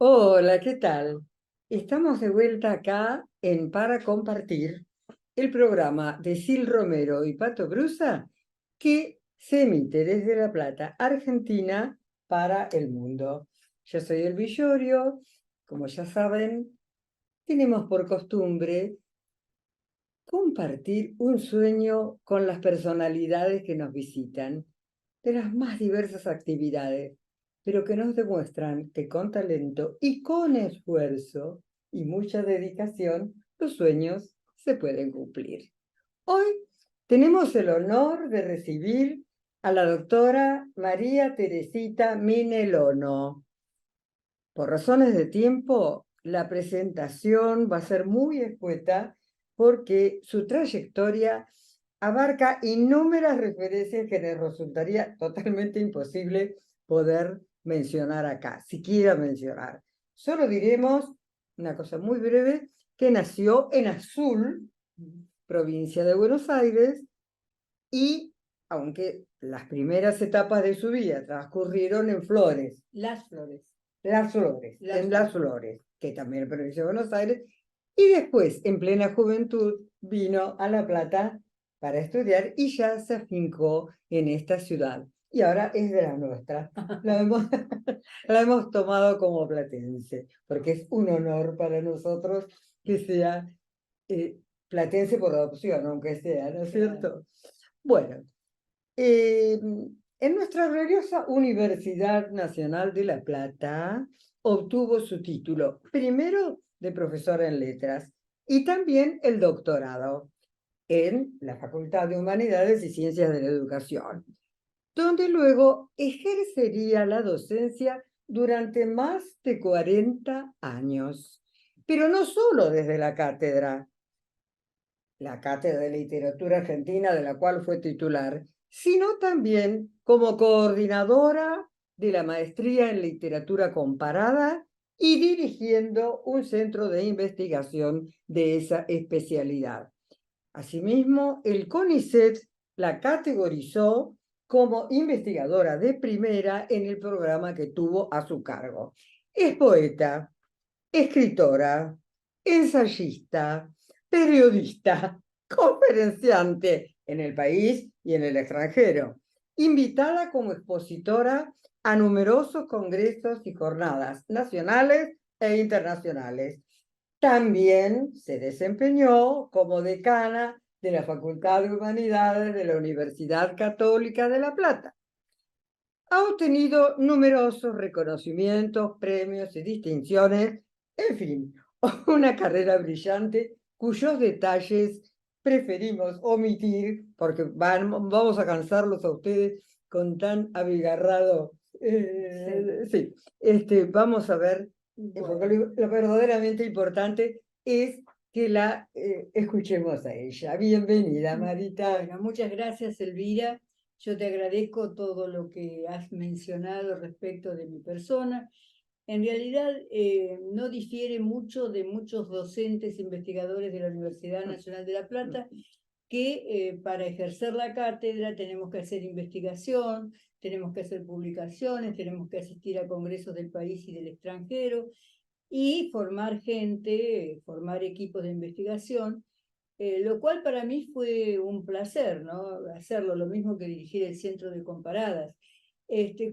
Hola, ¿qué tal? Estamos de vuelta acá en Para Compartir, el programa de Sil Romero y Pato Brusa, que se emite desde La Plata, Argentina, para el mundo. Yo soy el Villorio, como ya saben, tenemos por costumbre compartir un sueño con las personalidades que nos visitan, de las más diversas actividades, pero que nos demuestran que con talento y con esfuerzo y mucha dedicación, los sueños se pueden cumplir. Hoy tenemos el honor de recibir a la doctora María Teresita Minelono. Por razones de tiempo, la presentación va a ser muy escueta porque su trayectoria abarca innumerables referencias que les resultaría totalmente imposible poder mencionar acá, siquiera mencionar. Solo diremos una cosa muy breve, que nació en Azul, provincia de Buenos Aires, y aunque las primeras etapas de su vida transcurrieron en Flores, Las Flores. en Las Flores, que también es provincia de Buenos Aires, y después, en plena juventud, vino a La Plata para estudiar y ya se afincó en esta ciudad. Y ahora es de la nuestra. La hemos tomado como platense, porque es un honor para nosotros que sea platense por adopción, aunque sea, ¿no es cierto? Bueno, en nuestra gloriosa Universidad Nacional de La Plata obtuvo su título primero de profesora en letras y también el doctorado en la Facultad de Humanidades y Ciencias de la Educación, donde luego ejercería la docencia durante más de 40 años. Pero no solo desde la Cátedra de Literatura Argentina, de la cual fue titular, sino también como coordinadora de la Maestría en Literatura Comparada y dirigiendo un centro de investigación de esa especialidad. Asimismo, el CONICET la categorizó como investigadora de primera en el programa que tuvo a su cargo. Es poeta, escritora, ensayista, periodista, conferenciante en el país y en el extranjero, invitada como expositora a numerosos congresos y jornadas nacionales e internacionales. También se desempeñó como decana de la Facultad de Humanidades de la Universidad Católica de La Plata. Ha obtenido numerosos reconocimientos, premios y distinciones, en fin, una carrera brillante cuyos detalles preferimos omitir porque vamos a cansarlos a ustedes con tan abigarrado. Sí, vamos a ver, porque lo verdaderamente importante es que la escuchemos a ella. Bienvenida, Marita. Bueno, muchas gracias, Elvira. Yo te agradezco todo lo que has mencionado respecto de mi persona. En realidad, no difiere mucho de muchos docentes investigadores de la Universidad Nacional de La Plata, que para ejercer la cátedra tenemos que hacer investigación, tenemos que hacer publicaciones, tenemos que asistir a congresos del país y del extranjero y formar gente, formar equipos de investigación. Lo cual para mí fue un placer, ¿no? Hacerlo, lo mismo que dirigir el centro de comparadas.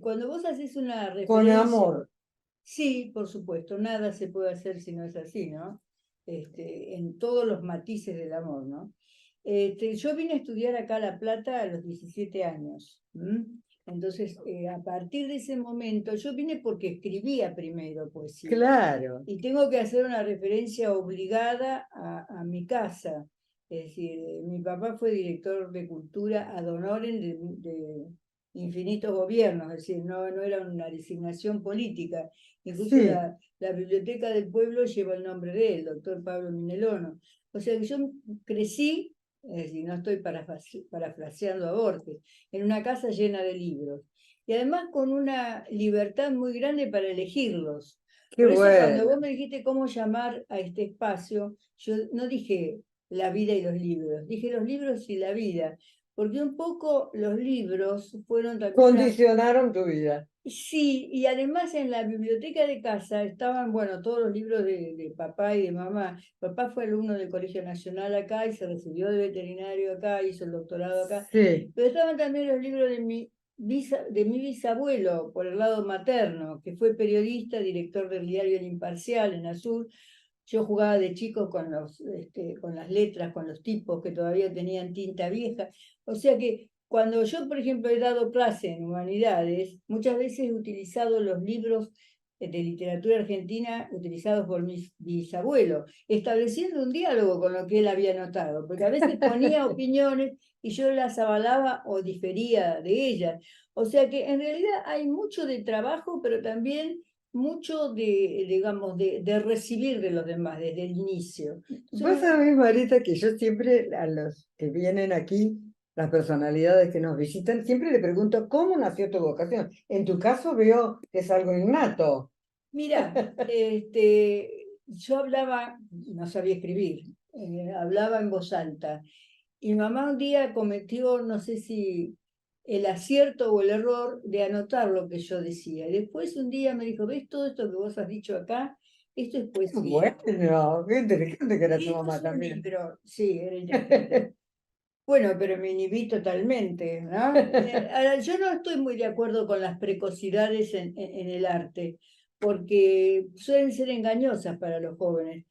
Cuando vos haces una Con referencia, amor. sí, por supuesto, nada se puede hacer si no es así, ¿no? En todos los matices del amor, ¿no? Yo vine a estudiar acá a La Plata a los 17 años. Entonces, a partir de ese momento, yo vine porque escribía primero poesía. Claro. Y tengo que hacer una referencia obligada a mi casa. Es decir, mi papá fue director de cultura ad honorem de infinitos gobiernos, es decir, no era una designación política. Incluso Sí. la biblioteca del pueblo lleva el nombre de él, doctor Pablo Minelono. O sea que yo crecí, es decir, no estoy parafraseando a Borges, en una casa llena de libros. Y además con una libertad muy grande para elegirlos. Qué Por eso cuando bueno. vos me dijiste cómo llamar a este espacio, yo no dije la vida y los libros, dije los libros y la vida, porque un poco los libros fueron también Condicionaron tu vida. Sí, y además en la biblioteca de casa estaban, bueno, todos los libros de papá y de mamá. Papá fue alumno del Colegio Nacional acá y se recibió de veterinario acá, hizo el doctorado acá. Sí. Pero estaban también los libros de mi bisabuelo, por el lado materno, que fue periodista, director del diario El Imparcial en Azul. Yo jugaba de chico con con las letras, con los tipos que todavía tenían tinta vieja. O sea que cuando yo, por ejemplo, he dado clase en humanidades, muchas veces he utilizado los libros de literatura argentina utilizados por mis bisabuelos, estableciendo un diálogo con lo que él había notado, porque a veces ponía opiniones y yo las avalaba o difería de ellas. O sea que en realidad hay mucho de trabajo, pero también mucho de, digamos, de recibir de los demás desde el inicio. Vos sabés, Marita, que yo siempre a los que vienen aquí, las personalidades que nos visitan, siempre le pregunto, ¿cómo nació tu vocación? En tu caso veo que es algo innato. Mira, yo hablaba, no sabía escribir, hablaba en voz alta. Y mamá un día cometió, no sé si el acierto o el error de anotar lo que yo decía. Y después un día me dijo, ¿ves todo esto que vos has dicho acá? Esto es poesía. Bueno, qué inteligente que era tu Esto mamá es un también. libro. Sí, era inteligente. Bueno, pero me inhibí totalmente, ¿no? Ahora, yo no estoy muy de acuerdo con las precocidades en el arte, porque suelen ser engañosas para los jóvenes.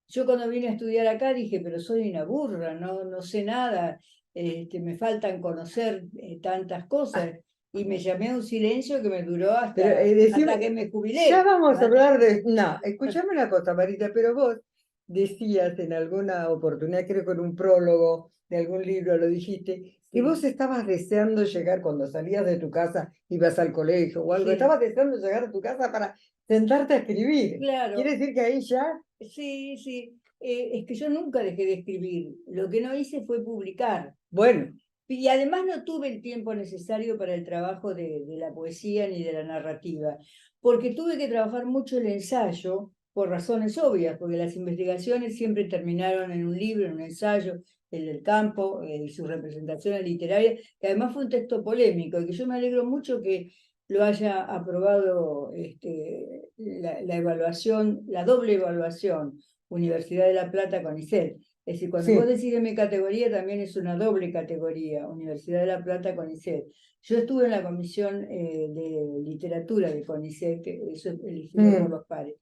Yo cuando vine a estudiar acá dije, pero soy una burra, no sé nada, me faltan conocer tantas cosas, y me llamé a un silencio que me duró Pero hasta decime, que me ya jubilé. vamos a hablar de... No, escuchame una cosa, Marita, pero vos decías en alguna oportunidad, creo que en un prólogo de algún libro lo dijiste, que vos Sí, estabas deseando llegar cuando salías de tu casa, ibas al colegio o algo, sí, estabas deseando llegar a tu casa para sentarte a escribir. claro. Quiere decir que ahí ya... Sí, sí. Es que yo nunca dejé de escribir. Lo que no hice fue publicar. Bueno, Y además no tuve el tiempo necesario para el trabajo de la poesía ni de la narrativa, porque tuve que trabajar mucho el ensayo por razones obvias, porque las investigaciones siempre terminaron en un libro, en un ensayo, el del campo, y sus representaciones literarias, que además fue un texto polémico, y que yo me alegro mucho que lo haya aprobado la evaluación, la doble evaluación, Universidad de La Plata con ICEL. Es decir, cuando vos sí. decís de mi categoría, también es una doble categoría, Universidad de La Plata, CONICET. Yo estuve en la comisión de literatura de CONICET, que eso es elegido por Mm, los pares.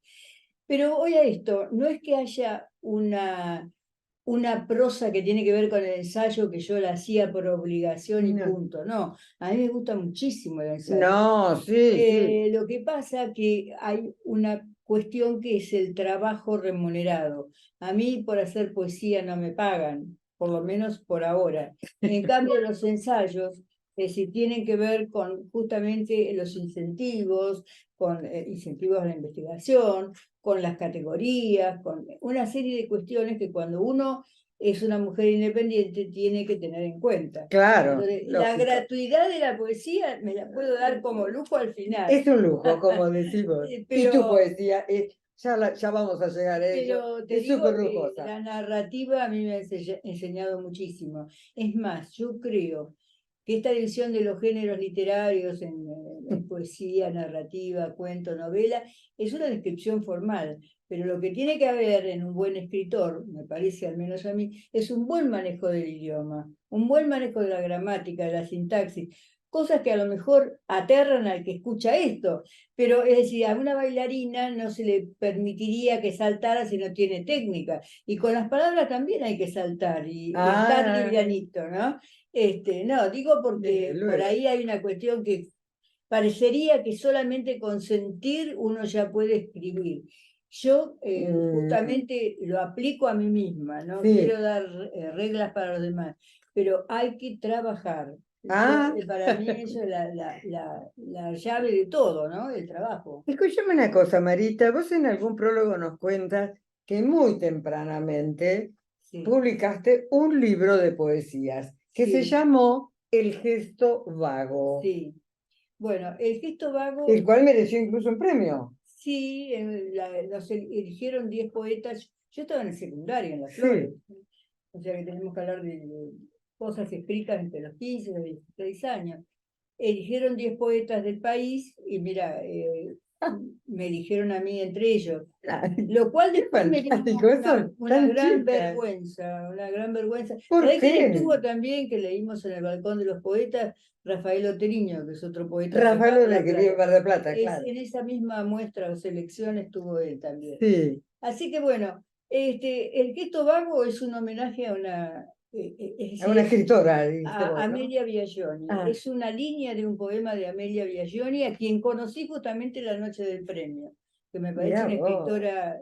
Pero hoy a esto, no es que haya una prosa que tiene que ver con el ensayo que yo la hacía por obligación y no, punto. No, a mí me gusta muchísimo el ensayo. no, sí, sí. Lo que pasa que hay una cuestión que es el trabajo remunerado. A mí por hacer poesía no me pagan, por lo menos por ahora. En cambio, los ensayos, si tienen que ver con justamente los incentivos, con incentivos a la investigación, con las categorías, con una serie de cuestiones que cuando uno es una mujer independiente tiene que tener en cuenta. Claro, Entonces, la lógico. gratuidad de la poesía me la puedo dar como lujo al final. Es un lujo, como decimos. Y tu Pero, poesía, ya, ya vamos a llegar a ello, pero te es súper digo que lujosa. la narrativa a mí me ha enseñado muchísimo. Es más, yo creo que esta división de los géneros literarios en poesía, narrativa, cuento, novela, es una descripción formal, pero lo que tiene que haber en un buen escritor, me parece al menos a mí, es un buen manejo del idioma, un buen manejo de la gramática, de la sintaxis, cosas que a lo mejor aterran al que escucha esto, pero es decir, a una bailarina no se le permitiría que saltara si no tiene técnica, y con las palabras también hay que saltar y estar Ah, livianito, ¿no? No, digo desde porque por luego. ahí hay una cuestión que parecería que solamente con sentir uno ya puede escribir. Yo Mm, justamente lo aplico a mí misma, no quiero sí. dar reglas para los demás, pero hay que trabajar. Ah, Para mí eso es la llave de todo, ¿no? El trabajo. escúchame una cosa, Marita. Vos en algún prólogo nos cuentas que muy tempranamente Sí, publicaste un libro de poesías que se sí, llamó El gesto vago, sí. Bueno, el gesto vago, el cual mereció incluso un premio. sí, nos eligieron 10 poetas. Yo estaba en el secundario, en Las Flores. Sí. O sea que tenemos que hablar de cosas escritas entre los 15 y los 16 años. eligieron 10 poetas del país y mira, me eligieron a mí entre ellos. Lo cual Qué después me dio fantástico, eso una tan gran chica. vergüenza, una gran vergüenza. ¿Por ¿Sabés quién qué? estuvo también, que leímos en el Balcón de los Poetas? Rafael Oteriño, que es otro poeta de Mar Rafael del de que vive en Plata. Mar del Plata, Es, claro. en esa misma muestra o selección estuvo él también. Sí, Así que bueno, el gesto vago es un homenaje a una, es a una decir, escritora, dijiste a vos, ¿no? Amelia Biagioni. Ah, Es una línea de un poema de Amelia Biagioni, a quien conocí justamente la noche del premio, que me parece mirá una vos. escritora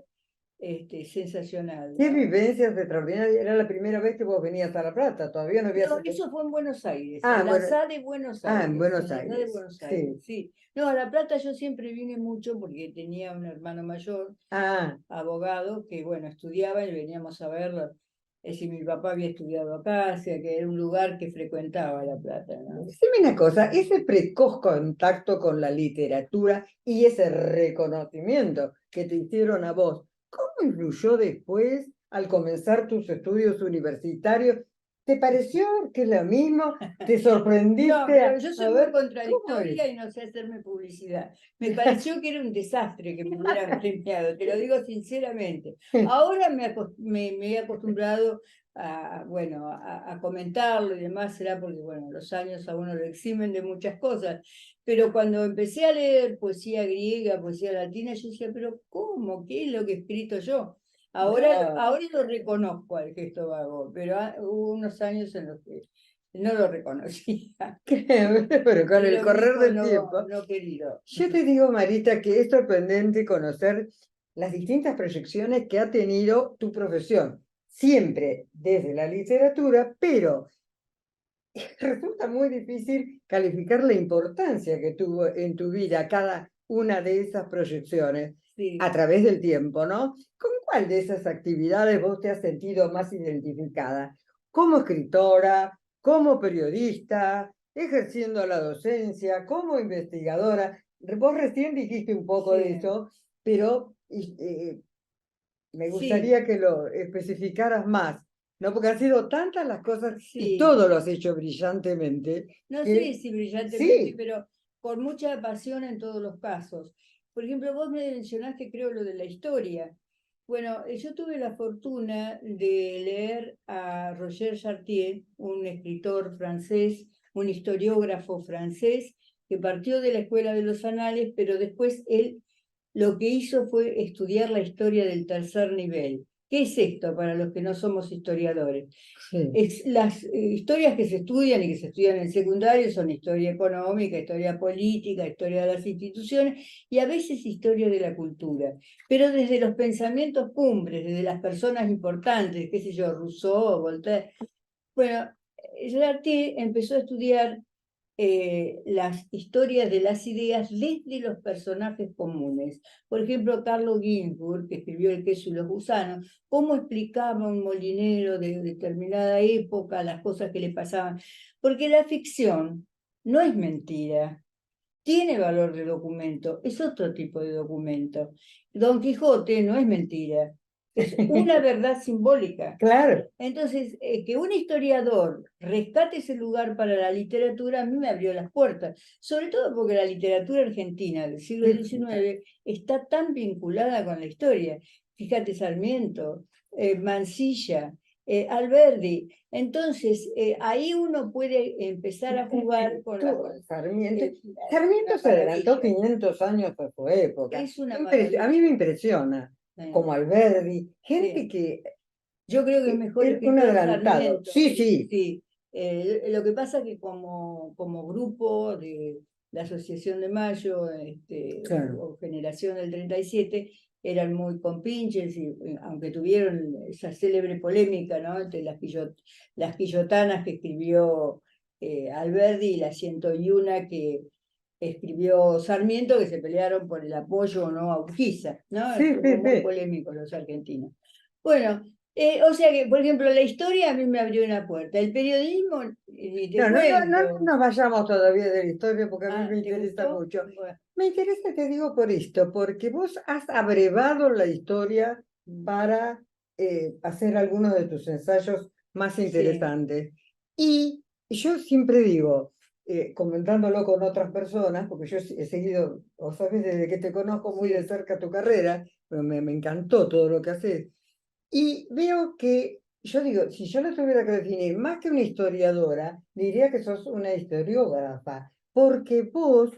sensacional, Qué ¿no? vivencias extraordinarias. Era la primera vez que vos venías a La Plata, todavía no habías No, hecho. eso fue en Buenos Aires, Ah, en la bueno, SA de Buenos en Aires, en Buenos la SA de Aires, Buenos Aires, sí. sí. No, a La Plata yo siempre vine mucho porque tenía un hermano mayor, Ah, abogado, que bueno, estudiaba y veníamos a verlo. Es decir, mi papá había estudiado acá, o sea que era un lugar que frecuentaba La Plata, ¿no? decime una cosa, ese precoz contacto con la literatura y ese reconocimiento que te hicieron a vos, ¿cómo influyó después al comenzar tus estudios universitarios? ¿Te pareció que es lo mismo? ¿Te No, sorprendiste pero yo a soy muy ver cómo es? contradictoria y no sé hacerme publicidad. Me pareció que era un desastre que me hubieran premiado, te lo digo sinceramente. Ahora me he acostumbrado a, bueno, a comentarlo y demás, será porque, bueno, los años a uno lo eximen de muchas cosas. Pero cuando empecé a leer poesía griega, poesía latina, yo decía, pero ¿cómo? ¿Qué es lo que he escrito yo? No, Ahora lo reconozco al gesto vago, pero hubo unos años en los que no lo reconocía. pero con el Era un correr hijo del no, tiempo. no querido. Yo te digo, Marita, que es sorprendente conocer las distintas proyecciones que ha tenido tu profesión, siempre desde la literatura, pero resulta muy difícil calificar la importancia que tuvo en tu vida cada una de esas proyecciones Sí, a través del tiempo, ¿no? ¿Con cuál de esas actividades vos te has sentido más identificada? Como escritora, como periodista, ejerciendo la docencia, como investigadora. Vos recién dijiste un poco de sí, eso, pero me sí, gustaría que lo especificaras más, ¿no? Porque han sido tantas las cosas y sí. todo lo has hecho brillantemente No sé que si brillantemente, sí, pero con mucha pasión en todos los casos. Por ejemplo, vos me mencionaste, creo, lo de la historia. Bueno, yo tuve la fortuna de leer a Roger Chartier, un escritor francés, un historiógrafo francés, que partió de la Escuela de los Anales, pero después él lo que hizo fue estudiar la historia del tercer nivel. ¿Qué es esto para los que no somos historiadores? sí, Las historias que se estudian y que se estudian en el secundario son historia económica, historia política, historia de las instituciones y a veces historia de la cultura. Pero desde los pensamientos cumbres, desde las personas importantes, qué sé yo, Rousseau, Voltaire. Bueno, Jarty empezó a estudiar las historias de las ideas desde los personajes comunes. Por ejemplo, Carlo Ginzburg, que escribió El queso y los gusanos, cómo explicaba un molinero de determinada época las cosas que le pasaban. Porque la ficción no es mentira, tiene valor de documento, es otro tipo de documento. Don Quijote no es mentira, es una verdad simbólica. claro. Entonces, que un historiador rescate ese lugar para la literatura, a mí me abrió las puertas, sobre todo porque la literatura argentina del siglo XIX está tan vinculada con la historia. Fíjate, Sarmiento, Mansilla, Alberdi. Entonces, ahí uno puede empezar a jugar con Sarmiento, es Sarmiento una se adelantó maravilla, 500 años a su época. es una A mí me maravilla. impresiona, como Alberdi, gente Sí. que Yo creo que es mejor es un escritor adelantado. Sarmiento. Sí, sí, Sí. Lo que pasa es que como grupo de la Asociación de Mayo claro. o Generación del 37 eran muy compinches, y aunque tuvieron esa célebre polémica, ¿no?, entre las quillotanas que escribió Alberdi y las 101 que escribió Sarmiento, que se pelearon por el apoyo o no a Urquiza, ¿no? Sí, Fueron sí, muy sí. polémicos los argentinos. Bueno, o sea que, por ejemplo, la historia a mí me abrió una puerta. El periodismo, ni te No, no, no, no, no cuento. nos vayamos todavía de la historia porque a mí Ah, me ¿te interesa gustó? mucho. Bueno, Me interesa, te digo, por esto, porque vos has abrevado la historia para hacer algunos de tus ensayos más sí, interesantes. Y yo siempre digo, comentándolo con otras personas, porque yo he seguido, o sabes, desde que te conozco muy de cerca tu carrera, pero me encantó todo lo que haces. Y veo que, yo digo, si yo la tuviera que definir más que una historiadora, diría que sos una historiógrafa, porque vos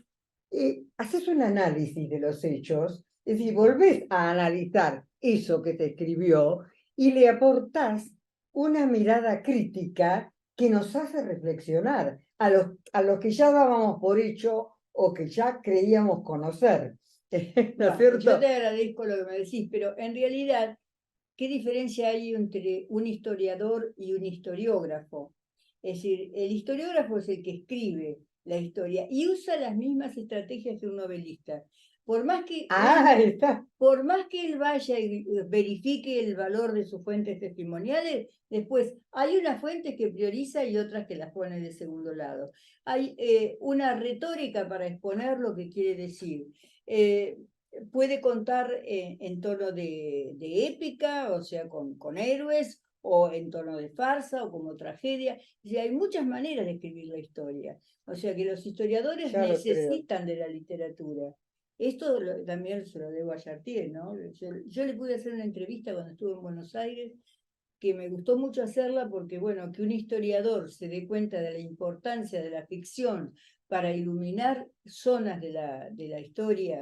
haces un análisis de los hechos, es decir, volvés a analizar eso que te escribió y le aportás una mirada crítica que nos hace reflexionar a los que ya dábamos por hecho o que ya creíamos conocer. ¿No es cierto? Yo te agradezco lo que me decís, pero en realidad, ¿qué diferencia hay entre un historiador y un historiógrafo? Es decir, el historiógrafo es el que escribe la historia y usa las mismas estrategias que un novelista. Por más que Está. por más que él vaya y verifique el valor de sus fuentes testimoniales, después hay unas fuentes que prioriza y otras que las pone de segundo lado. Hay una retórica para exponer lo que quiere decir. Puede contar en tono de épica, o sea, con héroes, o en tono de farsa, o como tragedia. Y hay muchas maneras de escribir la historia. O sea que los historiadores necesitan de la literatura. Esto también se lo debo a Chartier, ¿no? Yo le pude hacer una entrevista cuando estuve en Buenos Aires, que me gustó mucho hacerla porque, bueno, que un historiador se dé cuenta de la importancia de la ficción para iluminar zonas de la historia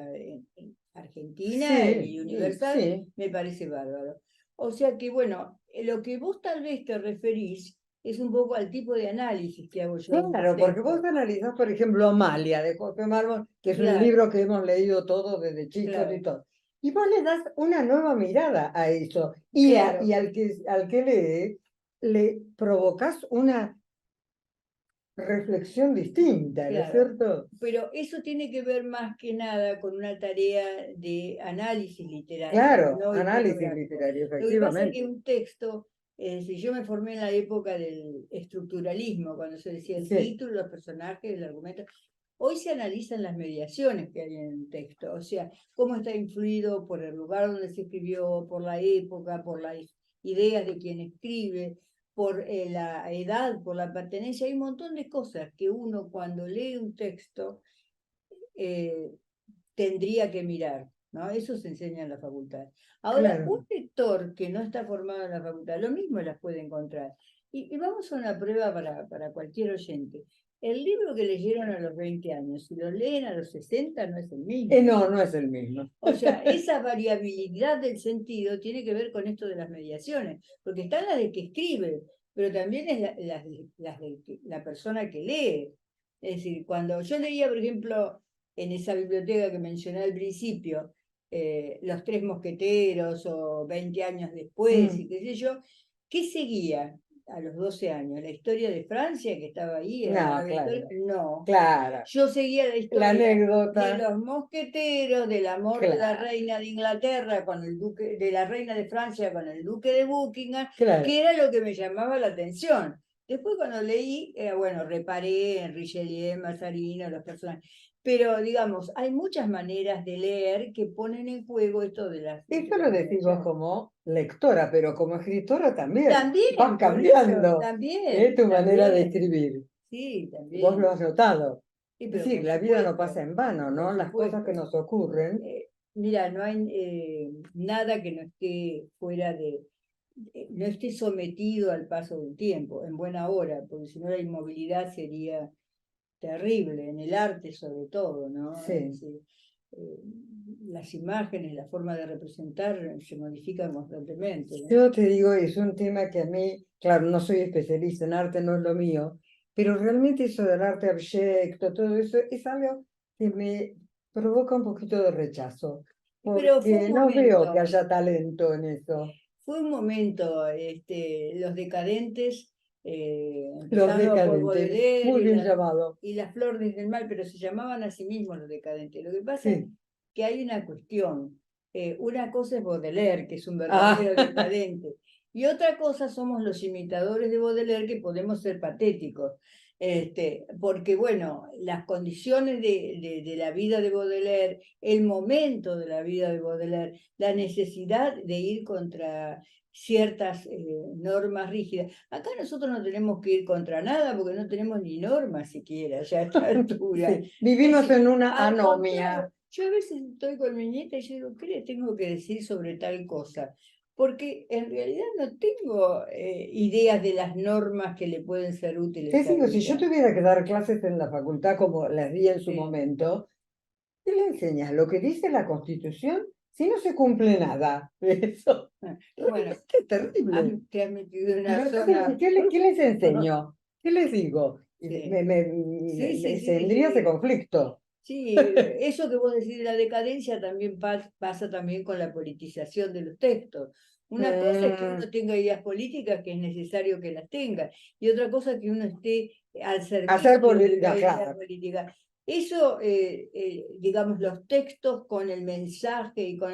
argentina y universal, me parece bárbaro. O sea que, bueno, lo que vos tal vez te referís es un poco al tipo de análisis que hago yo. Claro, porque vos analizás, por ejemplo, Amalia de Jorge Mármol, que es un libro que hemos leído todos desde chicos y todo. Y vos le das una nueva mirada a eso. Y, y al que lee, le provocas una reflexión distinta, ¿no es cierto? Pero eso tiene que ver más que nada con una tarea de análisis literario. Claro, no análisis literario, efectivamente. Lo que pasa es que un texto, si yo me formé en la época del estructuralismo, cuando se decía el título, los personajes, el argumento. Hoy se analizan las mediaciones que hay en el texto, o sea, cómo está influido por el lugar donde se escribió, por la época, por las ideas de quien escribe, por la edad, por la pertenencia. Hay un montón de cosas que uno cuando lee un texto tendría que mirar, ¿no? Eso se enseña en la facultad. Ahora, un lector que no está formado en la facultad, lo mismo las puede encontrar. Y vamos a una prueba para cualquier oyente. El libro que leyeron a los 20 años, si lo leen a los 60, no es el mismo. No, no es el mismo. O sea, esa variabilidad del sentido tiene que ver con esto de las mediaciones, porque están las de que escribe, pero también es las de la persona que lee. Es decir, cuando yo leía, por ejemplo, en esa biblioteca que mencioné al principio, Los Tres Mosqueteros o 20 años después, y qué sé yo, ¿qué seguía a los 12 años? ¿La historia de Francia que estaba ahí? No. Claro. Yo seguía la historia anécdota de los mosqueteros, del amor de la reina de Inglaterra con el duque, de la reina de Francia con el duque de Buckingham, que era lo que me llamaba la atención. Después cuando leí, bueno, reparé en Richelieu, Mazarino, los personajes. Pero, digamos, hay muchas maneras de leer que ponen en juego esto de las... Esto lo decís vos como lectora, pero como escritora también. También, vas cambiando también, tu manera de escribir. Sí, también. Vos lo has notado. Sí, la vida no pasa en vano, ¿no? Las cosas que nos ocurren. Mira, no hay nada que no esté fuera no esté sometido al paso del tiempo, en buena hora, porque si no la inmovilidad sería terrible, en el arte sobre todo, ¿no? Las imágenes, la forma de representar se modifican constantemente, ¿no? Yo te digo, es un tema que a mí, claro, no soy especialista en arte, no es lo mío, pero realmente eso del arte abyecto, todo eso, es algo que me provoca un poquito de rechazo, porque no veo que haya talento en eso. Fue un momento, los decadentes, los decadentes, por Baudelaire, muy bien llamado. Y las flores del mal, pero se llamaban a sí mismos los decadentes. Lo que pasa es que hay una cuestión. Una cosa es Baudelaire, que es un verdadero decadente, y otra cosa somos los imitadores de Baudelaire, que podemos ser patéticos. Porque bueno, las condiciones de la vida de Baudelaire, el momento de la vida de Baudelaire, la necesidad de ir contra ciertas normas rígidas. Acá nosotros no tenemos que ir contra nada porque no tenemos ni normas siquiera ya a esta altura. Sí, vivimos en una Al anomia. contrario, yo a veces estoy con mi nieta y yo digo, ¿qué le tengo que decir sobre tal cosa? Porque en realidad no tengo ideas de las normas que le pueden ser útiles Te a digo, si yo ella. tuviera que dar clases en la facultad como las di en su Sí. momento, ¿qué le enseñas? Lo que dice la Constitución, si no se cumple nada de eso. Bueno, Realmente es terrible. te has metido en una Entonces, zona. ¿qué les enseño? ¿Qué les digo? Y Sí. Sí, sí, sí, tendría ese sí. conflicto. Sí, eso que vos decís de la decadencia también pasa también con la politización de los textos. Una cosa es que Mm, uno tenga ideas políticas, que es necesario que las tenga, y otra cosa es que uno esté al hacer servicio de una política, idea claro. política. Eso, digamos, los textos con el mensaje y con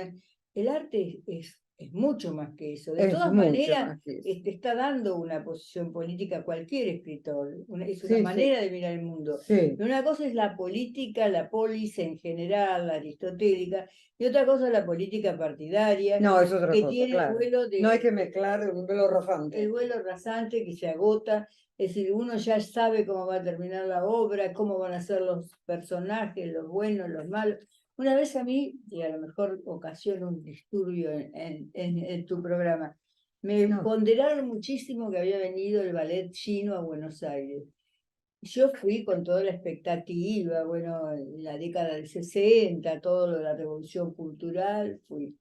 el arte es mucho más que eso. De Es todas mucho maneras, más que eso. está dando una posición política a cualquier escritor, es una Sí, sí, manera de mirar el mundo. sí. Una cosa es la política, la polis en general, la aristotélica, y otra cosa es la política partidaria, No, es otra que cosa, tiene claro. No hay que mezclar un velo el rasante. vuelo rasante que se agota, es decir, uno ya sabe cómo va a terminar la obra, cómo van a ser los personajes, los buenos, los malos. Una vez a mí, y a lo mejor ocasiona un disturbio en tu programa, me No. ponderaron muchísimo que había venido el ballet chino a Buenos Aires. Yo fui con toda la expectativa, bueno, en la década del 60, todo lo de la revolución cultural, fui.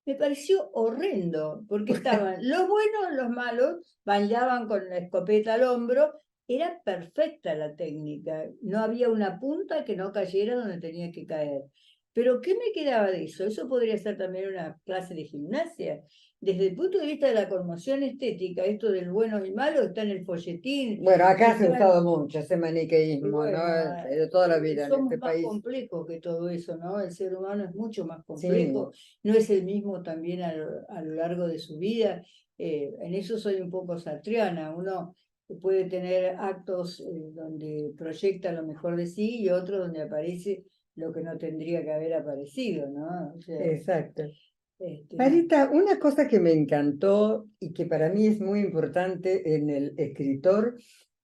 Me pareció horrendo, porque estaban los buenos, los malos, bailaban con la escopeta al hombro, era perfecta la técnica, no había una punta que no cayera donde tenía que caer. Pero ¿qué me quedaba de eso? Eso podría ser también una clase de gimnasia. Desde el punto de vista de la conmoción estética, esto del bueno y malo está en el folletín, Bueno, acá se ha está usado mucho ese y maniqueísmo, ¿no? bueno, De toda la vida en somos este más país. complejos que todo eso, ¿no? El ser humano es mucho más Sí, complejo, no es el mismo también a lo largo de su vida. En eso soy un poco sartreana, uno puede tener actos donde proyecta lo mejor de sí y otros donde aparece lo que no tendría que haber aparecido, ¿no? O sea, exacto. no. Marita, una cosa que me encantó y que para mí es muy importante en el escritor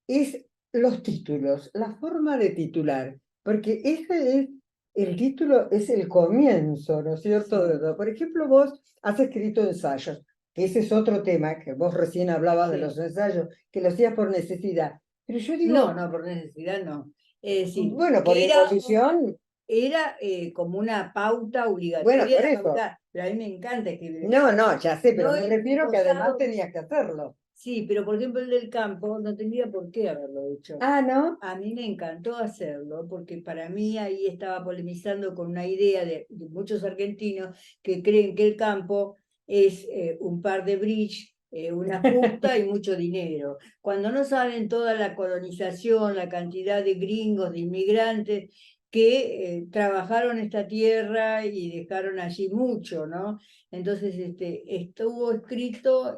es los títulos, la forma de titular, porque ese es, el título es el comienzo, ¿no es cierto? Sí, Por ejemplo, vos has escrito ensayos, que ese es otro tema, que vos recién hablabas de sí. los ensayos, que lo hacías por necesidad. Pero yo No, digo, no, por necesidad no. Es decir, bueno, por imposición, era como una pauta bueno, obligatoria por de la eso. facultad, pero a mí me encanta escribir No, ensayos. no, ya sé, pero No me he refiero que además gozado, tenías que hacerlo. sí, pero por ejemplo el del campo no tendría por qué haberlo hecho. Ah, ¿no? A mí me encantó hacerlo porque para mí ahí estaba polemizando con una idea de muchos argentinos que creen que el campo es un par de bridge, una justa y mucho dinero, cuando no saben toda la colonización, la cantidad de gringos, de inmigrantes que trabajaron esta tierra y dejaron allí mucho, ¿no? Entonces, estuvo escrito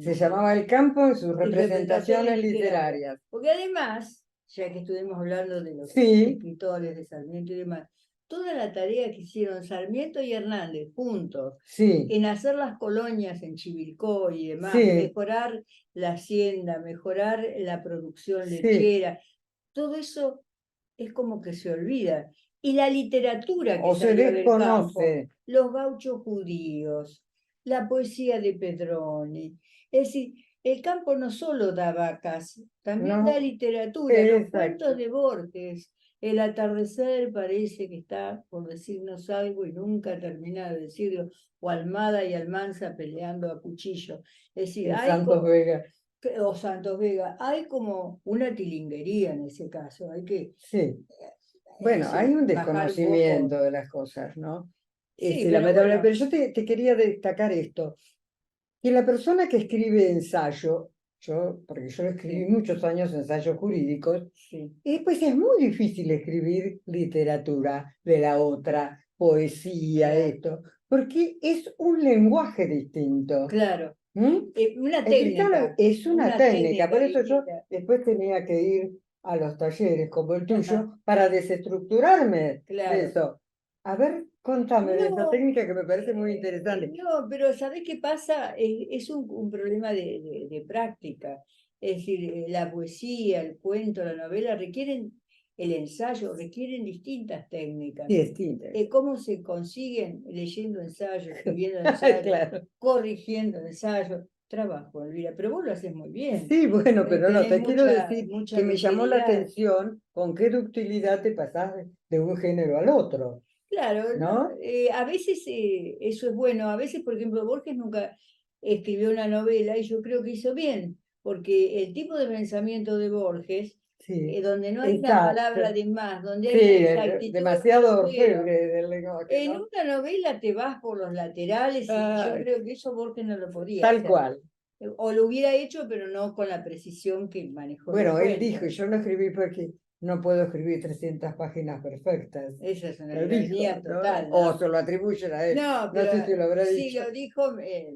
Se llamaba El campo en sus en representaciones representaciones literarias. literarias. Porque además, ya que estuvimos hablando de los Sí, escritores de Sarmiento y demás, toda la tarea que hicieron Sarmiento y Hernández juntos sí, en hacer las colonias en Chivilcoy y demás, sí, mejorar la hacienda, mejorar la producción sí. lechera, todo eso es como que se olvida. Y la literatura que O se salió del desconoce. campo, los gauchos judíos, la poesía de Pedroni. Es decir, el campo no solo da vacas, también da No, literatura, los cuentos exacto. de Borges. El atardecer parece que está por decirnos algo y nunca termina de decirlo, o Almada y Almanza peleando a cuchillo. Es decir, En hay Santos como, Vega. o Santos Vega, hay como una tilinguería en ese caso, hay que Sí. Bueno, hay sí, un bajar un poco. desconocimiento de las cosas, ¿no? Sí, pero Lamentable. bueno, Pero yo te quería destacar esto, que la persona que escribe ensayo, porque yo escribí sí, muchos años ensayos jurídicos, sí, pues es muy difícil escribir literatura de la otra, poesía, claro, esto, porque es un lenguaje distinto. claro. ¿Mm? Explicarlo es una Una técnica, técnica por eso yo distinta. después tenía que ir a los talleres como el tuyo para desestructurarme de Claro. eso. A ver, contame de esa No, técnica que me parece muy interesante. no, pero ¿sabés qué pasa? Es un problema de práctica. Es decir, la poesía, el cuento, la novela requieren el ensayo, requieren distintas técnicas. Sí, es Tinder. ¿Cómo se consiguen? Leyendo ensayos, escribiendo ensayos, Claro. corrigiendo ensayos. Trabajo, Elvira, pero vos lo haces muy bien. Sí, bueno, pero no, Tenés te quiero mucha, decir mucha que me llamó la ductilidad. atención con qué ductilidad te pasás de un género al otro, Claro, no, ¿no? a veces eso es bueno, a veces, por ejemplo, Borges nunca escribió una novela y yo creo que hizo bien, porque el tipo de pensamiento de Borges, Sí, donde no hay una palabra exacto. de más, donde Sí, hay una exactitud, demasiado bueno, orfebre del lenguaje, en ¿no? una novela te vas por los laterales y yo Ah, creo que eso Borges no lo podía tal hacer. cual. O lo hubiera hecho, pero no con la precisión que manejó los Bueno, él dijo, cuentos. yo no escribí porque no puedo escribir 300 páginas perfectas. Esa es una Lo dijo, ironía ¿no? total, O ¿no? se lo atribuyen a él. No, No pero sé si lo habrá si dicho. lo dijo,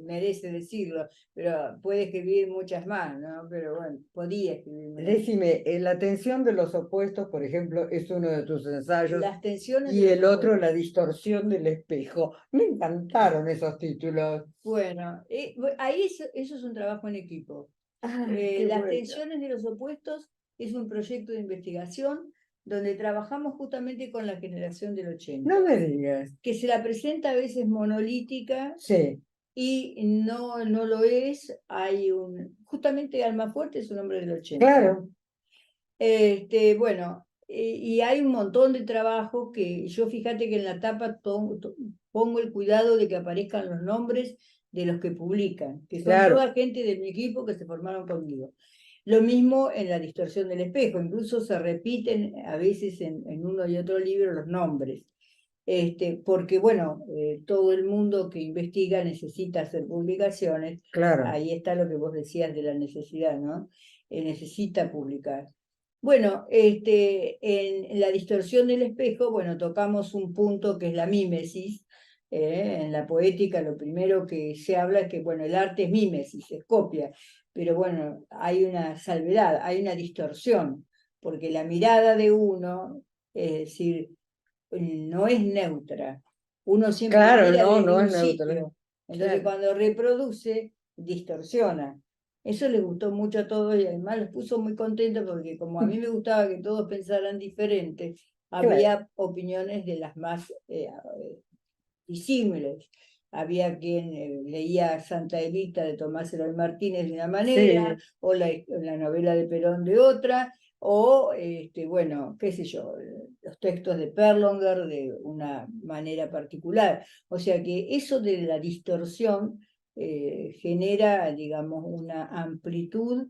merece decirlo, pero puede escribir muchas más, ¿no? Pero bueno, podía escribir más. Decime, la tensión de los opuestos, por ejemplo, es uno de tus ensayos, Las tensiones de y los el otro, opuestos. la distorsión del espejo. Me encantaron esos títulos. Bueno, ahí eso es un trabajo en equipo. Ay, qué Las bueno. tensiones de los opuestos es un proyecto de investigación donde trabajamos justamente con la generación del No 80, me digas. que se la presenta a veces monolítica Sí, y no lo es. Justamente Almafuerte es un hombre del 80. claro, Bueno, y hay un montón de trabajo que yo fíjate que en la tapa pongo el cuidado de que aparezcan los nombres de los que publican, que son claro, toda gente de mi equipo que se formaron conmigo. Lo mismo en la distorsión del espejo, incluso se repiten a veces en uno y otro libro los nombres. Porque bueno, todo el mundo que investiga necesita hacer publicaciones, claro. ahí está lo que vos decías de la necesidad, ¿no? Necesita publicar. Bueno, en la distorsión del espejo, bueno, tocamos un punto que es la mímesis. En la poética lo primero que se habla es que, bueno, el arte es mímesis, es copia, pero bueno, hay una salvedad, hay una distorsión, porque la mirada de uno, es decir, no es neutra. Uno siempre Claro, mira no, desde no un es neutro. sitio. Entonces, Claro, cuando reproduce, distorsiona. Eso les gustó mucho a todos y además los puso muy contentos porque como a mí me gustaba que todos pensaran diferente, claro. había opiniones de las más disímiles. Había quien leía Santa Evita de Tomás Eloy Martínez de una manera, Sí, o la novela de Perón de otra, o, bueno, qué sé yo, los textos de Perlonger de una manera particular. O sea que eso de la distorsión genera, digamos, una amplitud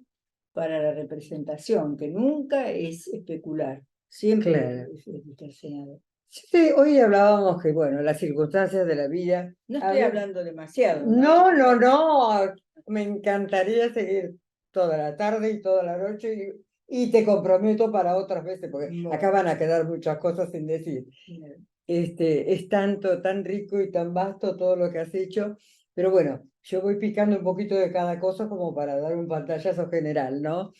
para la representación, que nunca es especular, siempre claro. es distorsionado. Sí, hoy hablábamos que, bueno, las circunstancias de la vida. No A estoy ver, hablando demasiado, ¿no? no, no, no. Me encantaría seguir toda la tarde y toda la noche y te comprometo para otras veces, porque acá Bueno, van a quedar muchas cosas sin decir. Es tanto, tan rico y tan vasto todo lo que has hecho, pero bueno, yo voy picando un poquito de cada cosa como para dar un pantallazo general, ¿no?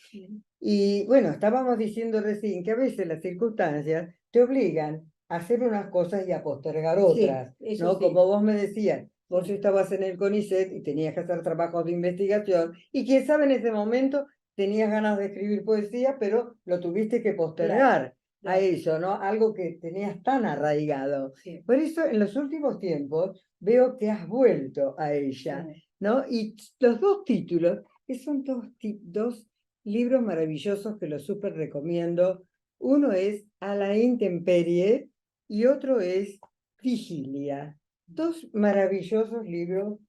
Y bueno, estábamos diciendo recién que a veces las circunstancias te obligan a hacer unas cosas y a postergar sí, otras, eso ¿no? sí. Como vos me decías, vos Sí, estabas en el CONICET y tenías que hacer trabajos de investigación y quién sabe en ese momento tenías ganas de escribir poesía, pero lo tuviste que claro, postergar a claro, eso, ¿no? Algo que tenías tan arraigado. sí, Por eso en los últimos tiempos veo que has vuelto a ella, sí. ¿no? Y los dos títulos, que son dos libros maravillosos que los súper recomiendo. Uno es A la intemperie y otro es Vigilia. Dos maravillosos libros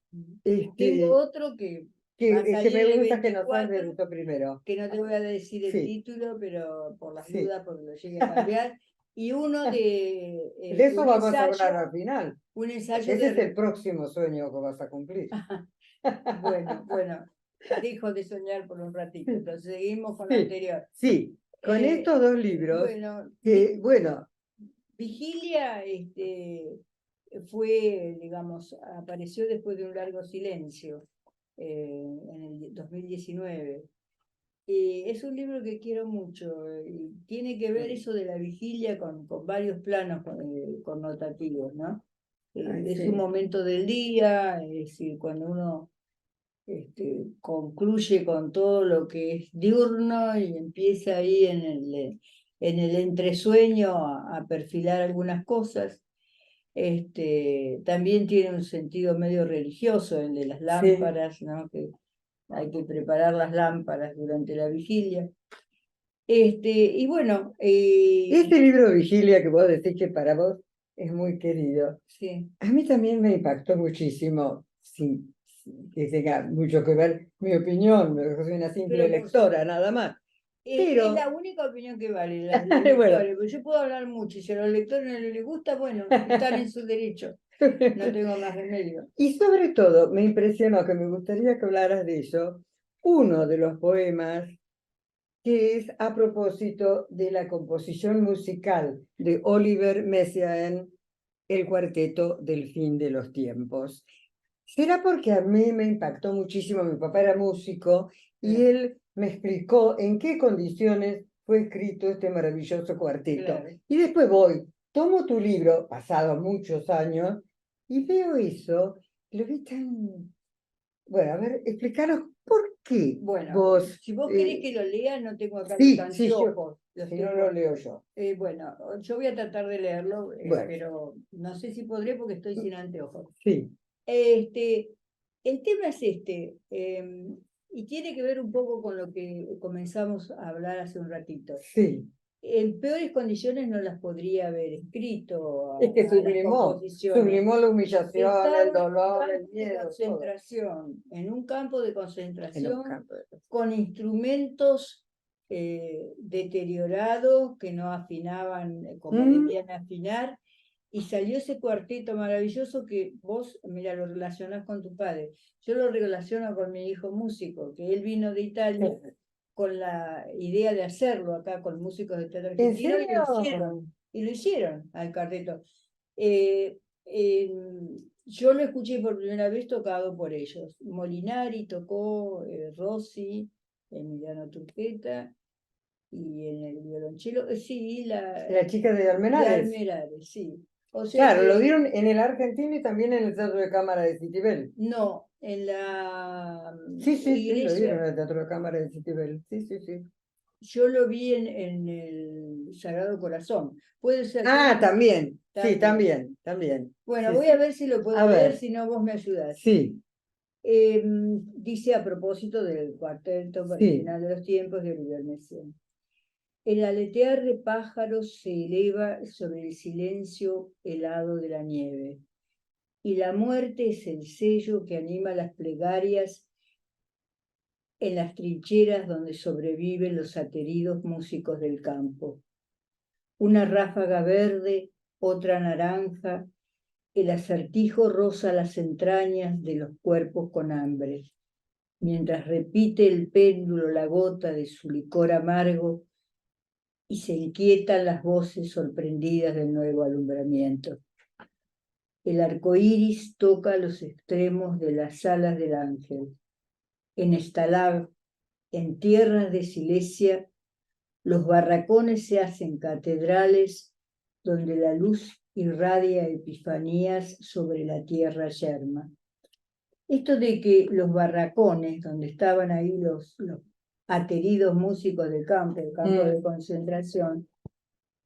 Tengo este, otro que va a que salir me el gusta que nos has 24, dedicado primero. que no te voy a decir el Sí, título, pero por las sí. dudas, porque lo llegue a cambiar. Y uno de De eso vamos a hablar al final. un ensayo Ese de... es el próximo sueño que vas a cumplir. Bueno, bueno, dejo de soñar por un ratito, entonces seguimos con lo Sí, anterior. sí. Con Eh, estos dos libros, bueno, que, bueno, Vigilia fue, digamos, apareció después de un largo silencio en el 2019. Es un libro que quiero mucho y tiene que ver eso de la vigilia con varios planos connotativos, ¿no? Ay, Es un sí. momento del día, es decir, cuando uno concluye con todo lo que es diurno y empieza ahí en el entresueño a perfilar algunas cosas. También tiene un sentido medio religioso, el de las Sí. lámparas, ¿no? Que hay que preparar las lámparas durante la vigilia. Y bueno, Este libro Vigilia que vos decís que para vos es muy querido, sí, a mí también me impactó muchísimo, sin que tenga mucho que ver mi opinión, yo soy una simple pero pues, lectora nada más. es la Pero, única opinión que vale, la de los bueno, lectores, porque yo puedo hablar mucho y si a los lectores no les gusta, bueno, están en su derecho, no tengo más remedio. y sobre todo me impresionó, que me gustaría que hablaras de eso, uno de los poemas que es a propósito de la composición musical de Oliver Messiaen, el cuarteto del fin de los tiempos. Será porque a mí me impactó muchísimo, mi papá era músico y Claro, él me explicó en qué condiciones fue escrito este maravilloso cuarteto. claro. Y después voy, tomo tu libro, pasado muchos años, y veo eso, lo vi tan... Bueno, a ver, explícanos por qué Bueno, vos... si vos querés que lo lea, no tengo acá los sí, sí, yo, anteojos, los si no lo tengo. leo yo. Bueno, yo voy a tratar de leerlo, Bueno, pero no sé si podré porque estoy sin anteojos. sí, Este, el tema es y tiene que ver un poco con lo que comenzamos a hablar hace un ratito. sí. En peores condiciones no las podría haber escrito Es que a las composiciones. sublimó la humillación, el Estaba en un dolor, el campo de miedo, todo. concentración, en un campo de En un concentración campo de... con instrumentos deteriorados que no afinaban como Mm, debían afinar, y salió ese cuarteto maravilloso que vos, mira, lo relacionás con tu padre. Yo lo relaciono con mi hijo músico, que él vino de Italia con la idea de hacerlo acá con músicos de teatro ¿En argentino serio? y lo hicieron al cuarteto. Eh, eh, yo lo escuché por primera vez tocado por ellos. Molinari tocó, Rossi, Emiliano Turqueta y en el violonchelo, sí, La chica de de Almenades. Almerades, sí. O sea Claro, lo que dieron en el argentino y también en el Teatro de Cámara de Citibel. no, en la Sí, sí, sí, lo dieron iglesia, en el Teatro de Cámara de Citibel. Sí, sí, sí. yo lo vi en el Sagrado Corazón. Puede ser, creo Ah, que también. Sí, también. también, también. Bueno, Sí, voy a sí. ver si lo A puedo leer, ver, si no vos me ayudás. sí, Dice a propósito del cuarteto para el sí. final de los tiempos de Olivier Messiaen. El aletear de pájaros se eleva sobre el silencio helado de la nieve, y la muerte es el sello que anima las plegarias en las trincheras donde sobreviven los ateridos músicos del campo. Una ráfaga verde, otra naranja, el acertijo roza las entrañas de los cuerpos con hambre, mientras repite el péndulo la gota de su licor amargo y se inquietan las voces sorprendidas del nuevo alumbramiento. El arco iris toca los extremos de las alas del ángel. En Stalag, en tierras de Silesia, los barracones se hacen catedrales donde la luz irradia epifanías sobre la tierra yerma. Esto de que los barracones, donde estaban ahí los ateridos músicos del campo de Mm, concentración,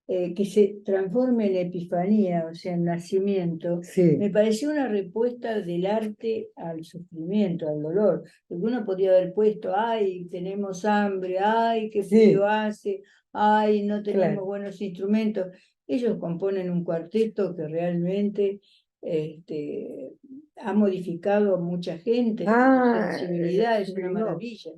que se transforme en epifanía, o sea, en nacimiento, me sí, pareció una respuesta del arte al sufrimiento, al dolor. Porque uno podría haber puesto, ay, tenemos hambre, ay, qué frío sí, hace, ay, no tenemos claro. buenos instrumentos. Ellos componen un cuarteto que realmente ha modificado a mucha gente, su Ah, sensibilidad es una sublimó. maravilla.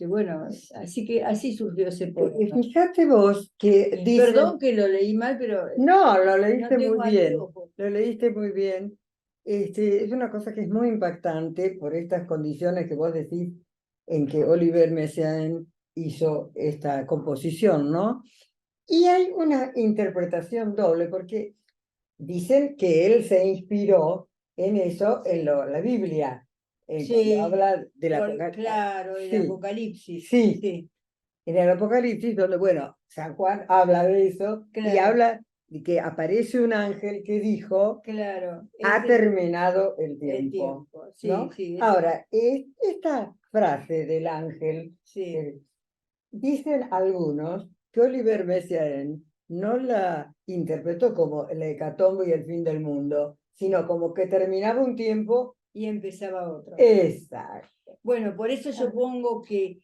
Bueno, así que así surgió ese poema. Fíjate vos que Perdón dicen, que lo leí mal, pero no, lo no leíste muy tengo bien, anteojos. lo leíste muy bien. Es una cosa que es muy impactante por estas condiciones que vos decís en que Oliver Messiaen hizo esta composición, ¿no? Y hay una interpretación doble, porque dicen que él se inspiró en eso, en Sí, la Biblia. cuando Sí, habla del claro, el Sí, Apocalipsis. sí, Sí, en el Apocalipsis, donde, bueno, San Juan habla de eso y claro, habla de que aparece un ángel que dijo, claro. ha Ese es terminado el el tiempo, tiempo. Sí, ¿no? sí, Ahora, esta frase del ángel, sí. eh, dicen algunos que Oliver Messiaen no la interpretó como la hecatombe y el fin del mundo, sino como que terminaba un tiempo. Y empezaba otro. Exacto. Bueno, por eso yo pongo que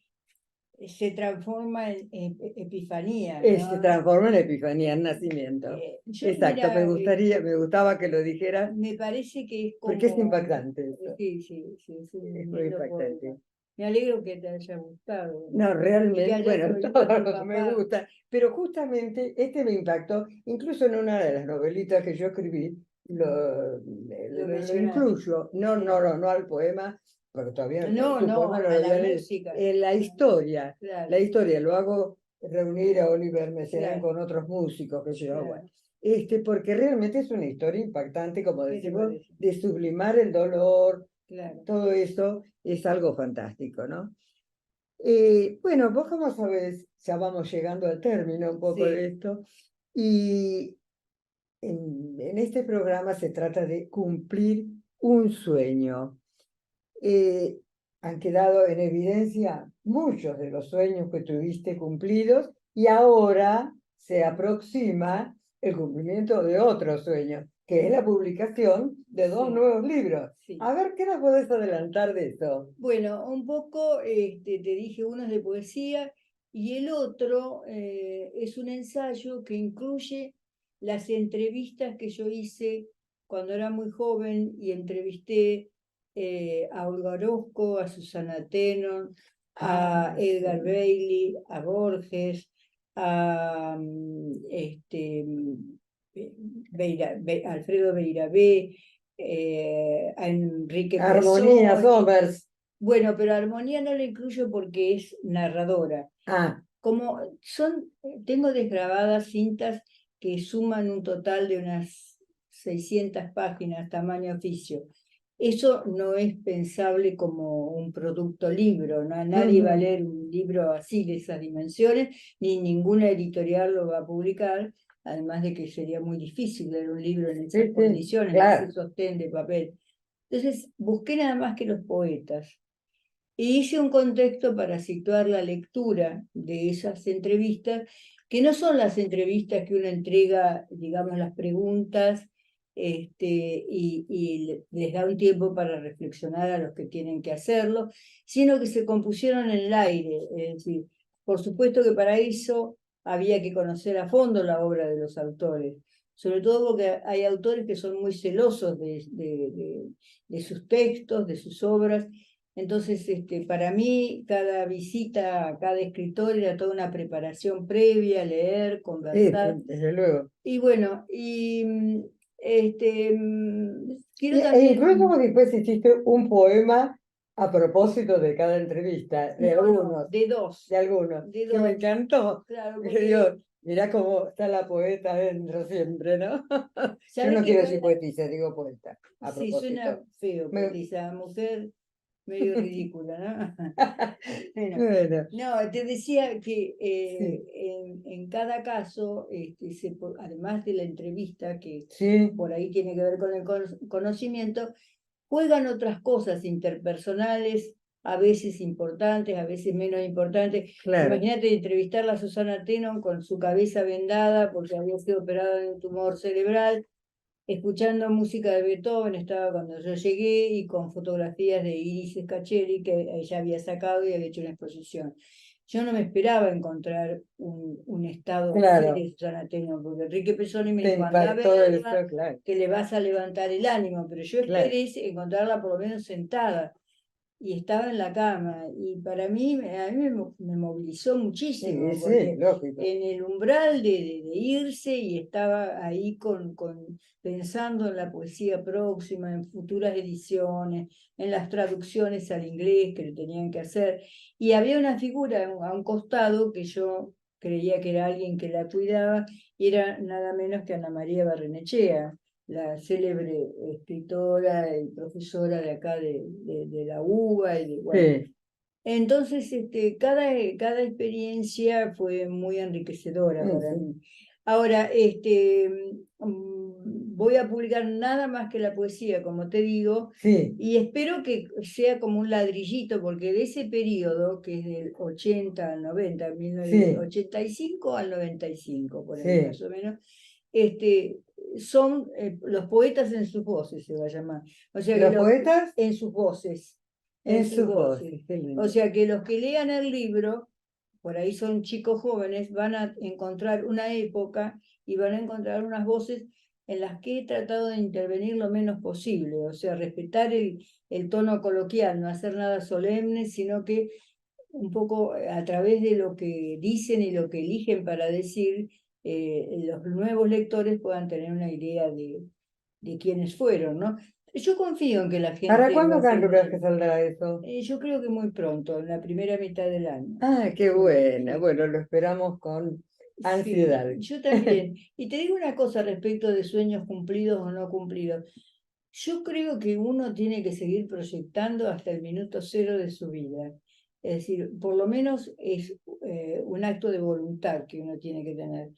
se transforma en epifanía, Se ¿no? transforma en epifanía, en nacimiento. Exacto, Mira, me gustaba que lo dijera, me parece que es porque es como, impactante eso, sí, sí, sí, es es un muy lindo poema. impactante. Me alegro que te haya gustado, ¿no? No, Y que realmente, hayas bueno, oído a tu todos me papá. gusta, pero justamente este me impactó, incluso en una de las novelitas que yo escribí, Lo lo mencionaste. incluyo, no, Sí. no, no, no al poema, porque todavía No, su no, poema no lo a la había leído, música. en Claro, la historia, lo hago reunir a Oliver Messiaen claro, con otros músicos, que yo, bueno, claro. porque realmente es una historia impactante, como ¿Qué te decimos, parece? de sublimar el dolor, Claro. todo eso es algo fantástico, ¿no? Bueno, vos como sabés, ya vamos llegando al término un poco de Sí, esto, y en este programa se trata de cumplir un sueño. Eh, Han quedado en evidencia muchos de los sueños que tuviste cumplidos y ahora se aproxima el cumplimiento de otro sueño, que es la publicación de dos sí, nuevos libros. sí. A ver, ¿qué nos podés adelantar de eso? Bueno, un poco, te dije, uno es de poesía y el otro es un ensayo que incluye las entrevistas que yo hice cuando era muy joven y entrevisté a Olga Orozco, a Susana Tenon, a Ah, Edgar sí. Bailey, a Borges, a Alfredo Beirabé, a Enrique Armonía Pessoa. Somers. Bueno, pero armonía no la incluyo porque es narradora. Ah, Como son, tengo desgrabadas cintas que suman un total de unas 600 páginas, tamaño oficio. Eso no es pensable como un producto libro, ¿no? Nadie va a ujú. leer un libro así de esas dimensiones, ni ninguna editorial lo va a publicar, además de que sería muy difícil leer un libro en esas Sí, sí, condiciones, ese claro. sostén de papel. Entonces, busqué nada más que los poetas. Y hice un contexto para situar la lectura de esas entrevistas, que no son las entrevistas que uno entrega, digamos, las preguntas, y les da un tiempo para reflexionar a los que tienen que hacerlo, sino que se compusieron en el aire. Es decir, por supuesto que para eso había que conocer a fondo la obra de los autores, sobre todo porque hay autores que son muy celosos de sus textos, de sus obras. Entonces, para mí, cada visita a cada escritor era toda una preparación previa, leer, Sí, conversar. desde luego. Y bueno, quiero E incluso también, vos después hiciste un poema a propósito de cada entrevista, no, no, de algunos, de que me dos, encantó. claro, Que digo, porque, mirá cómo está la poeta dentro siempre, ¿no? Yo ¿sabes no qué quiero decir pasa? poetisa, digo poeta, a Sí, suena propósito. feo, Me- poetisa, mujer medio ridícula, ¿no? Bueno, Bueno, no, te decía que sí, en cada caso, además de la entrevista, que sí, por ahí tiene que ver con el conocimiento, juegan otras cosas interpersonales, a veces importantes, a veces menos importantes. claro. Imagínate entrevistarla a Susana Tenon con su cabeza vendada porque había sido operada de un tumor cerebral, escuchando música de Beethoven, estaba cuando yo llegué, y con fotografías de Iris Scaccelli que ella había sacado y había hecho una exposición. Yo no me esperaba encontrar un estado así Claro, de Susana Teno, porque Enrique Pesoni me te dijo, anda a impactó verla, eso, claro, que le vas a levantar el ánimo, pero yo claro. esperé encontrarla por lo menos sentada, y estaba en la cama, y para mí, a mí me movilizó Sí, muchísimo, sí, porque lógico. en el umbral de irse, y estaba ahí pensando en la poesía próxima, en futuras ediciones, en las traducciones al inglés que le tenían que hacer, y había una figura a un costado que yo creía que era alguien que la cuidaba, y era nada menos que Ana María Barrenechea, la célebre escritora y profesora de acá de la UBA y de, bueno. Sí, Entonces, cada experiencia fue muy enriquecedora para sí, mí. Ahora, voy a publicar nada más que la poesía, como te digo, sí, y espero que sea como un ladrillito, porque de ese periodo, que es del 80 al 90, sí, 85 al 95, por ahí sí. más o menos, este, son los poetas en sus voces, se va a llamar. O sea que Los poetas en sus voces, en en sus sus voces. voces, qué O lindo. sea que los que lean el libro, por ahí son chicos jóvenes, van a encontrar una época y van a encontrar unas voces en las que he tratado de intervenir lo menos posible, o sea, respetar el tono coloquial, no hacer nada solemne, sino que un poco a través de lo que dicen y lo que eligen para decir, los nuevos lectores puedan tener una idea de quiénes fueron, ¿no? Yo confío en que la ¿Para gente va cuándo a ser calculas que muy... saldrá eso? Yo creo que muy pronto, en la primera mitad del año. Ah, qué Sí, buena. sí. Bueno, lo esperamos con Sí, ansiedad. yo también. Y te digo una cosa respecto de sueños cumplidos o no cumplidos. Yo creo que uno tiene que seguir proyectando hasta el minuto cero de su vida. Es decir, por lo menos es un acto de voluntad que uno tiene que tener.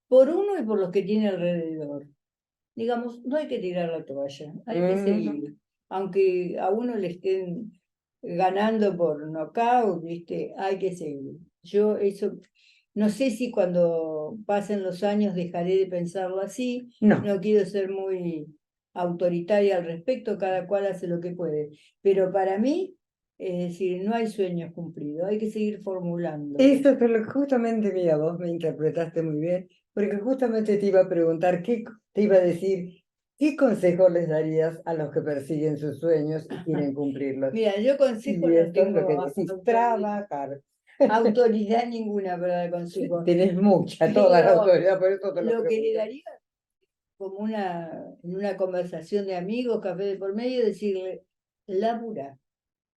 Por uno y por los que tiene alrededor. Digamos, no hay que tirar la toalla, hay que Mm, seguir. Aunque a uno le estén ganando por nocaut, ¿viste? Hay que seguir. Yo eso, no sé si cuando pasen los años dejaré de pensarlo así, no, no quiero ser muy autoritaria al respecto, cada cual hace lo que puede. Pero para mí, es decir, no hay sueños cumplidos, hay que seguir formulándolos. eso es lo que justamente, mira, vos me interpretaste muy bien, porque justamente te iba a preguntar, te iba a decir, ¿qué consejo les darías a los que persiguen sus sueños y quieren cumplirlos? Mira, yo consejo Y no esto es lo que tengo decís, autoridad, trabajar. autoridad ninguna para dar consejo, Tenés mucha, toda la pero autoridad, por eso te lo lo que le pregunto. daría como en una conversación de amigos, café de por medio, decirle, labura,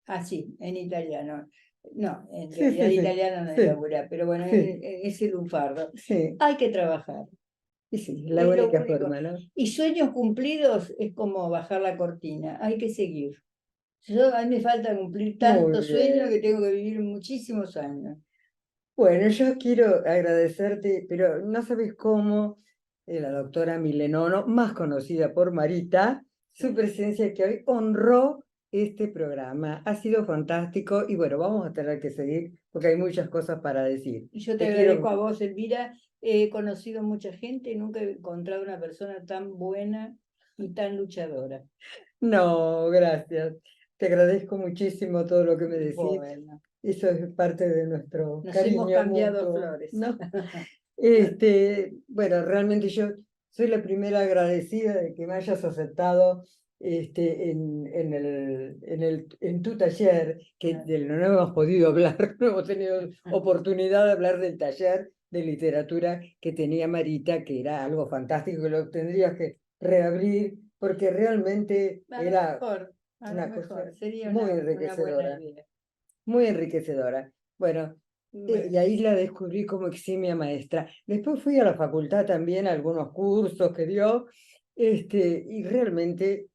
así, en italiano. No, en Sí, realidad sí, sí, italiano no es sí, labura, pero bueno, sí, es el lunfardo. sí, Hay que trabajar, y sí, la es lo única único. forma, ¿no? Y sueños cumplidos es como bajar la cortina, hay que seguir. A mí me falta cumplir Muy tantos sueños que bien. tengo que vivir muchísimos años. Bueno, yo quiero agradecerte, pero no sabes cómo la doctora Milenono, más conocida por Marita, su Sí. presencia que hoy honró este programa. Ha sido fantástico y bueno, vamos a tener que seguir porque hay muchas cosas para decir. Y yo te Te agradezco quiero. a vos, Elvira. He conocido mucha gente y nunca he encontrado una persona tan buena y tan luchadora. No, gracias. Te agradezco muchísimo todo lo que me decís. Bueno, Eso es parte de nuestro nos hemos cariño cambiado mutuo, flores. ¿no? Bueno, realmente yo soy la primera agradecida de que me hayas aceptado en tu taller, que no hemos podido hablar, no hemos tenido oportunidad de hablar del taller de literatura que tenía Marita, que era algo fantástico, que lo tendrías que reabrir, porque realmente era A lo una cosa mejor, sería muy una buena enriquecedora, idea. muy enriquecedora. Bueno, y Bueno, ahí la descubrí como eximia maestra. Después fui a la facultad también, a algunos cursos que dio, y realmente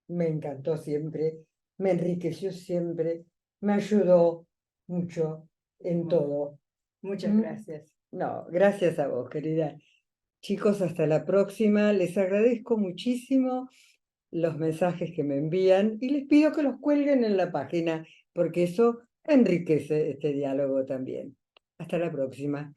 me encantó siempre, me enriqueció siempre, me ayudó mucho en bueno, todo. muchas ¿Mm? gracias. No, gracias a vos, querida. Chicos, hasta la próxima. Les agradezco muchísimo los mensajes que me envían y les pido que los cuelguen en la página, porque eso enriquece este diálogo también. Hasta la próxima.